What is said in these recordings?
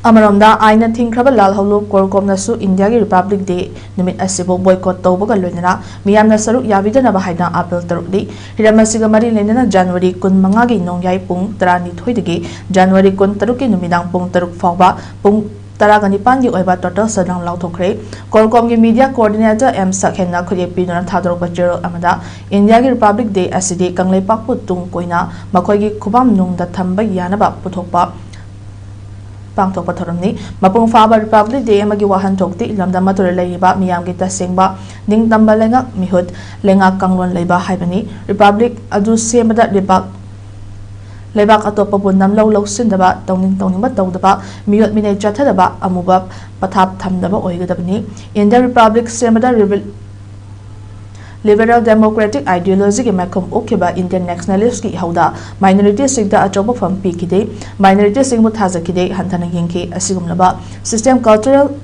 Amaramda aina thingkraba lal hawlo Corcom nasu Indiagi Republic Day numit asibo boycott tawbaga loinana miyamna saruk yabidana haina apel tarukdi hiramasiga mari lenana January 15 gi nongyai pung 12 dagi January 13 gi numidang pung 3 fawba pung 19 gi oiba total sadang lauthokre Corcom gi media coordinator M Sakhenna khuyepina thadorok chero amada Indiagi Republic Day asidi kangleipak putung koina makoi gi khubam nungda thamba yanaba puthokpa Pangtok Pathoramni, Mapung Faba Republic Day Magi Wahan Tokti, Lamda Matur Laiba, Miam Gita Singba, Ning Tamba Lenga, Mihut, Lenga Kanglon Laiba Haibani, Republic Adu Semada Lebak Lebak Atopa Bunam Low Sindaba, Toning Batodaba, Miut Mine Jatadaba, Amubab, Patap Tamdaba Oigadabani, in the Republic Semada Liberal Democratic Ideology Makum Okiba Indian Nationalist ki Hauda, Minority Sigda Achoba from Pikide, Minority Singmut Hazakide, Hantana Yinki, Asigumlaba, System Cultural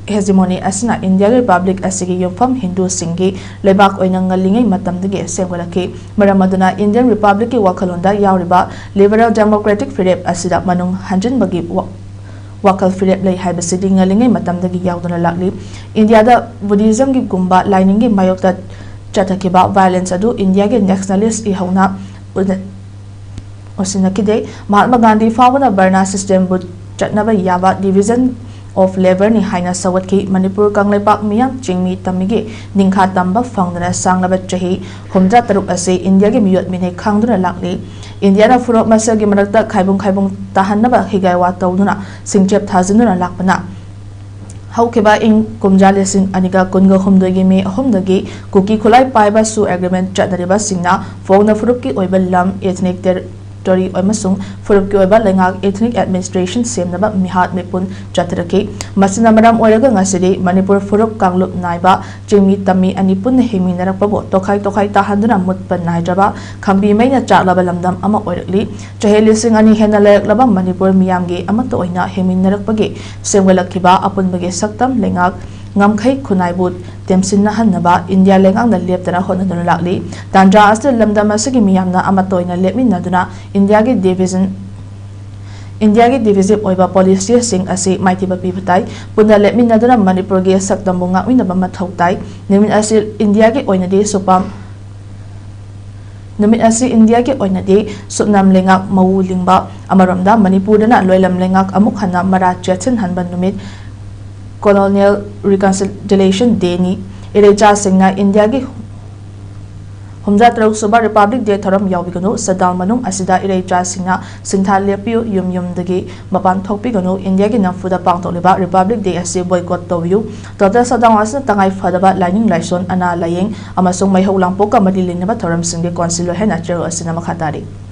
Hegemony Asina India Republic Asigi Yofam Hindu Singi, Lebak Oinangalingi Matamdige, Sewalaki, Maramaduna Indian Republic Wakalunda Yauriba, Liberal Democratic Freedom Asida Manung Hanjin Bagi Wakal Philip Lay Haiba Sitting a Lingi Matamdagi Yaudana Lakli, India the Buddhism gi Gumba, Liningi Mayokta Chatakiba, violence adu India ge nationalist ihona Osinakide, Mahatma Gandhi Fawna Barna system would Chatnaba Yava division of labor ni Haina Sawatki, Manipur Kanglepak Miam, Jingmi Tamigi, Ningha Tamba Foundana Sanglaba Chahi, Humdra Taruk Ase, India ge Miyot Mine Kangduna Lakli, Indiana Furok Masa Gimarata Kaibung Tahanaba Higaiwa Tauduna, Singchep Tazanuna Lakpana. Haukiba in Kumjalesin Anika Kunga Humdagi Humdagi, Kuki Kulai Paiba Su Agreement Chatariba Singna, Fogna Furuki Oibel Lam Ethnic Territory Oimasung, Furuki Oiba Lengak Ethnic Administration Semnaba Mihat Mipun Chataraki, Masinamaram Oraga Nasidi, Manipur Furuk Kanglup Naiba, Jimmy Tami Anipun Himinarapabo, Tokai Tahanduna Mutpan Naijaba, Kambi Maina Chatlabalamdam Ama Orally, Chahelising Ani Henalek Laba Manipur Miamgi, Amatoina Himinarapagi, Semwelakiba, Upon Bagi Saktam, Lengak, Ngamkai Kunaibut, Temsin Nahanaba, India Lengang the Leptana Honadun Lakli, Tandra as the Lamda Masagi Miamna Amatoina Lepmin Naduna, Indiagi Division Oiba Police Sing Asi, Mighty Papipatai, Punda Lepmin Naduna Manipurgi Saktamunga Winabama Tautai, Nimin Asi Indiagi Oinadi Supam. Numit asi India ke oinadi Supnam Lengak Mau Lingba, Amaramda, Manipurana, Loilam Lengak Amukhana, Marajatin Hanban Numit. Colonial Reconciliation Day ni Ireja Singna India gi Humja Truk Suba Republic Day Thoram Yawbigano Sadal Manung Asida Ireja Singna Sintha Lepiu Yum Dagi Mapan Thokpigano India gi Nafuda Pangtoliba Republic Day Asi boycott Toyu Total Sadang Asan Tangai Fadaba Lining Laison Ana Laying Amasung Mai Haulang Poka Madilinaba Thoram Singde Consular Henachero Asina Makhatari